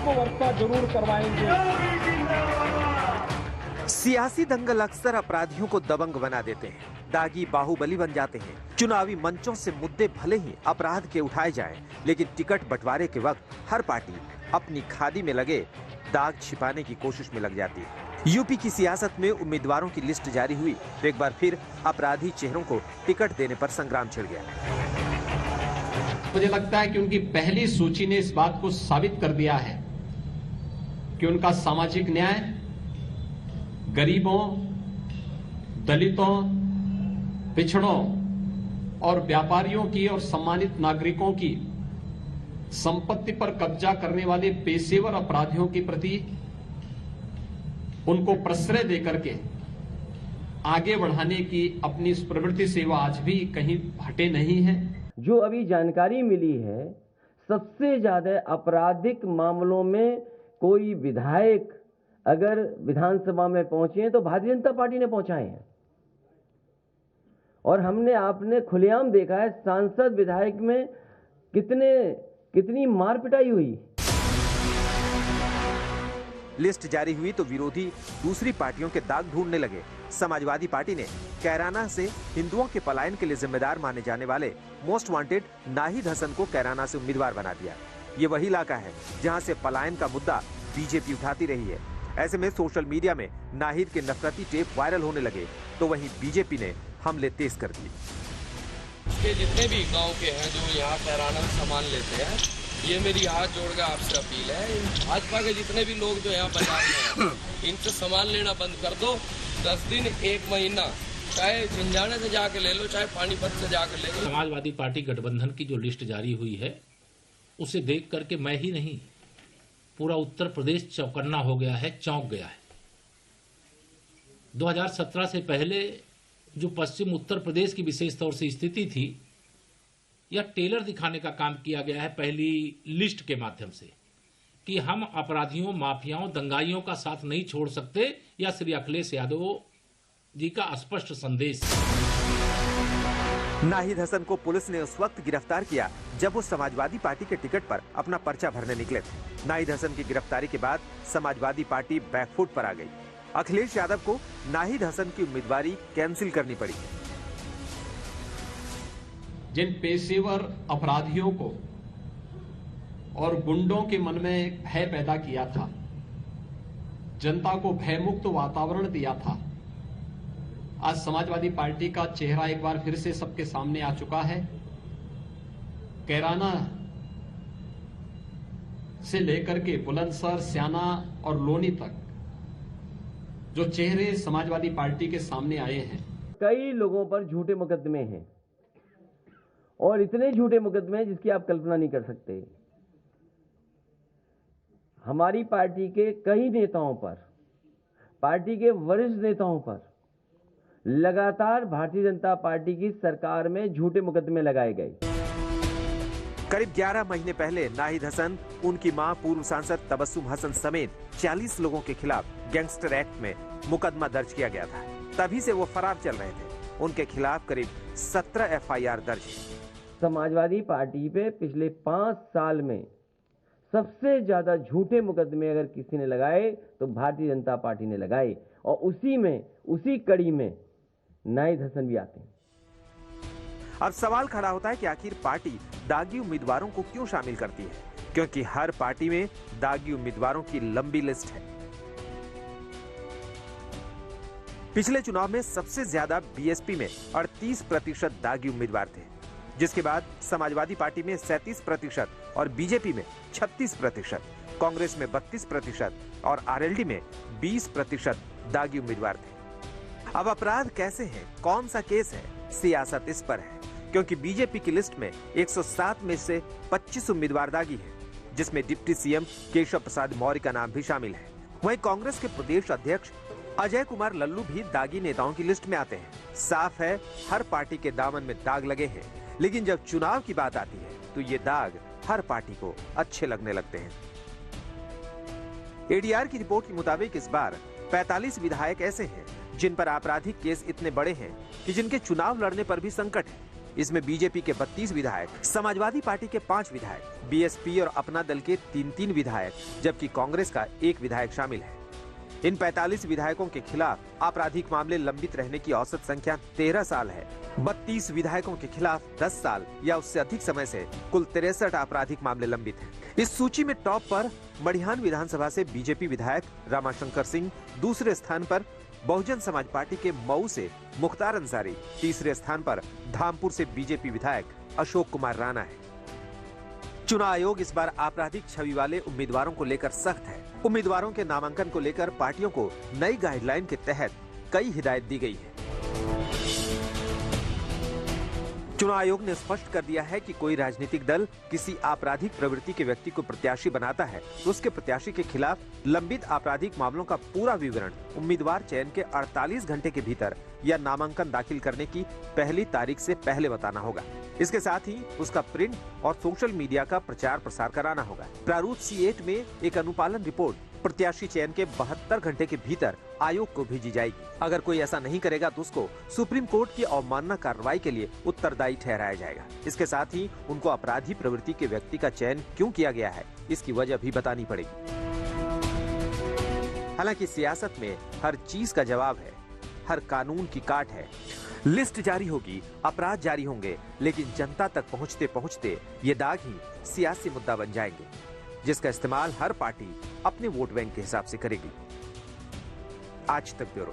आत्मवर्षा जरूर करवाएंगे। सियासी दंगल अक्सर अपराधियों को दबंग बना देते हैं, दागी बाहुबली बन जाते हैं। चुनावी मंचों से मुद्दे भले ही अपराध के उठाए जाएं, लेकिन टिकट बंटवारे के वक्त हर पार्टी अपनी खादी में लगे दाग छिपाने की कोशिश में लग जाती है। यूपी की सियासत में उम्मीदवारों की लिस्ट जारी हुई तो एक बार फिर अपराधी चेहरों को टिकट देने पर संग्राम छिड़ गया। मुझे लगता है कि उनकी पहली सूची ने इस बात को साबित कर दिया है कि उनका सामाजिक न्याय, गरीबों, दलितों, पिछड़ों और व्यापारियों की और सम्मानित नागरिकों की संपत्ति पर कब्जा करने वाले पेशेवर अपराधियों के प्रति उनको प्रश्रय देकर के आगे बढ़ाने की अपनी इस प्रवृत्ति से वो आज भी कहीं हटे नहीं है। जो अभी जानकारी मिली है, सबसे ज्यादा आपराधिक मामलों में कोई विधायक अगर विधानसभा में पहुंचे हैं तो भारतीय जनता पार्टी ने पहुंचाए हैं। और हमने आपने खुलेआम देखा है सांसद विधायक में कितनी मार पिटाई हुई। लिस्ट जारी हुई तो विरोधी दूसरी पार्टियों के दाग ढूंढने लगे। समाजवादी पार्टी ने कैराना से हिंदुओं के पलायन के लिए जिम्मेदार माने जाने वाले मोस्ट वांटेड नाहिद हसन को कैराना से उम्मीदवार बना दिया। ये वही इलाका है जहां से पलायन का मुद्दा बीजेपी उठाती रही है। ऐसे में सोशल मीडिया में नाहिद के नफरती टेप वायरल होने लगे तो वहीं बीजेपी ने हमले तेज कर दिए। ये जितने भी गांव के हैं जो यहाँ कैराना में सामान लेते हैं, ये मेरी हाथ जोड़ कर आपसे अपील है, भाजपा के जितने भी लोग जो यहाँ बाजार में हैं, इनसे सामान लेना बंद कर दो। 10 दिन 1 महीना चाहे झंझाने से जाके ले लो, चाहे पानीपत से जाकर ले लो। समाजवादी पार्टी गठबंधन की जो लिस्ट जारी हुई है उसे देख करके मैं ही नहीं, पूरा उत्तर प्रदेश चौकन्ना हो गया है, चौंक गया है। 2017 से पहले जो पश्चिम उत्तर प्रदेश की विशेष तौर से स्थिति थी, यह टेलर दिखाने का काम किया गया है पहली लिस्ट के माध्यम से कि हम अपराधियों, माफियाओं, दंगाइयों का साथ नहीं छोड़ सकते। यह श्री अखिलेश यादव जी का स्पष्ट संदेश। नाहिद हसन को पुलिस ने उस वक्त गिरफ्तार किया जब वो समाजवादी पार्टी के टिकट पर अपना पर्चा भरने निकले थे। नाहिद हसन की गिरफ्तारी के बाद समाजवादी पार्टी बैकफुट पर आ गई। अखिलेश यादव को नाहिद हसन की उम्मीदवारी कैंसिल करनी पड़ी। जिन पेशेवर अपराधियों को और गुंडों के मन में भय पैदा किया था, जनता को भयमुक्त वातावरण दिया था, आज समाजवादी पार्टी का चेहरा एक बार फिर से सबके सामने आ चुका है। कैराना से लेकर के बुलंदशहर, स्याना और लोनी तक जो चेहरे समाजवादी पार्टी के सामने आए हैं, कई लोगों पर झूठे मुकदमे हैं और इतने झूठे मुकदमे हैं जिसकी आप कल्पना नहीं कर सकते। हमारी पार्टी के कई नेताओं पर, पार्टी के वरिष्ठ नेताओं पर लगातार भारतीय जनता पार्टी की सरकार में झूठे मुकदमे लगाए गए। करीब 11 महीने पहले नाहिद हसन, उनकी मां पूर्व सांसद तबस्सुम हसन समेत 40 लोगों के खिलाफ गैंगस्टर एक्ट में मुकदमा दर्ज किया गया था। तभी से वो फरार चल रहे थे। उनके खिलाफ करीब 17 FIR दर्ज है। समाजवादी पार्टी पे पिछले 5 साल में सबसे ज्यादा झूठे मुकदमे अगर किसी ने लगाए तो भारतीय जनता पार्टी ने लगाए, और उसी कड़ी में नाहिद हसन भी आते हैं। अब सवाल खड़ा होता है कि आखिर पार्टी दागी उम्मीदवारों को क्यों शामिल करती है, क्योंकि हर पार्टी में दागी उम्मीदवारों की लंबी लिस्ट है। पिछले चुनाव में सबसे ज्यादा BSP में 38% दागी उम्मीदवार थे, जिसके बाद समाजवादी पार्टी में 37% और बीजेपी में 36%, कांग्रेस में 32% और RLD में 20% दागी उम्मीदवार थे। अब अपराध कैसे हैं, कौन सा केस है, सियासत इस पर है, क्योंकि बीजेपी की लिस्ट में 107 में से 25 उम्मीदवार दागी हैं, जिसमें डिप्टी CM केशव प्रसाद मौर्य का नाम भी शामिल है। वहीं कांग्रेस के प्रदेश अध्यक्ष अजय कुमार लल्लू भी दागी नेताओं की लिस्ट में आते हैं। साफ है, हर पार्टी के दामन में दाग लगे हैं, लेकिन जब चुनाव की बात आती है तो ये दाग हर पार्टी को अच्छे लगने लगते हैं। ADR की रिपोर्ट के मुताबिक इस बार 45 विधायक ऐसे हैं जिन पर आपराधिक केस इतने बड़े हैं कि जिनके चुनाव लड़ने पर भी संकट है। इसमें बीजेपी के 32 विधायक, समाजवादी पार्टी के 5 विधायक, बीएसपी और अपना दल के 3-3 विधायक, जबकि कांग्रेस का 1 विधायक शामिल है। इन 45 विधायकों के खिलाफ आपराधिक मामले लंबित रहने की औसत संख्या 13 साल है। 32 विधायकों के खिलाफ 10 साल या उससे अधिक समय से कुल 63 आपराधिक मामले लंबित हैं। इस सूची में टॉप पर मडिहान विधानसभा से बीजेपी विधायक रामाशंकर सिंह, दूसरे स्थान पर बहुजन समाज पार्टी के मऊ से मुख्तार अंसारी, तीसरे स्थान पर धामपुर से बीजेपी विधायक अशोक कुमार राणा है। चुनाव आयोग इस बार आपराधिक छवि वाले उम्मीदवारों को लेकर सख्त है। उम्मीदवारों के नामांकन को लेकर पार्टियों को नई गाइडलाइन के तहत कई हिदायत दी गई है। चुनाव आयोग ने स्पष्ट कर दिया है कि कोई राजनीतिक दल किसी आपराधिक प्रवृत्ति के व्यक्ति को प्रत्याशी बनाता है तो उसके प्रत्याशी के खिलाफ लंबित आपराधिक मामलों का पूरा विवरण उम्मीदवार चयन के 48 घंटे के भीतर या नामांकन दाखिल करने की पहली तारीख से पहले बताना होगा। इसके साथ ही उसका प्रिंट और सोशल मीडिया का प्रचार प्रसार कराना होगा। प्रारूप C8 में एक अनुपालन रिपोर्ट प्रत्याशी चयन के 72 घंटे के भीतर आयोग को भेजी जाएगी। अगर कोई ऐसा नहीं करेगा तो उसको सुप्रीम कोर्ट की अवमानना कार्रवाई के लिए उत्तरदायी ठहराया जाएगा। इसके साथ ही उनको अपराधी प्रवृत्ति के व्यक्ति का चयन क्यों किया गया है, इसकी वजह भी बतानी पड़ेगी। हालांकि सियासत में हर चीज का जवाब है, हर कानून की काट है। लिस्ट जारी होगी, अपराध जारी होंगे, लेकिन जनता तक पहुंचते पहुंचते ये दाग ही सियासी मुद्दा बन जाएंगे, जिसका इस्तेमाल हर पार्टी अपने वोट बैंक के हिसाब से करेगी। आज तक ब्यूरो।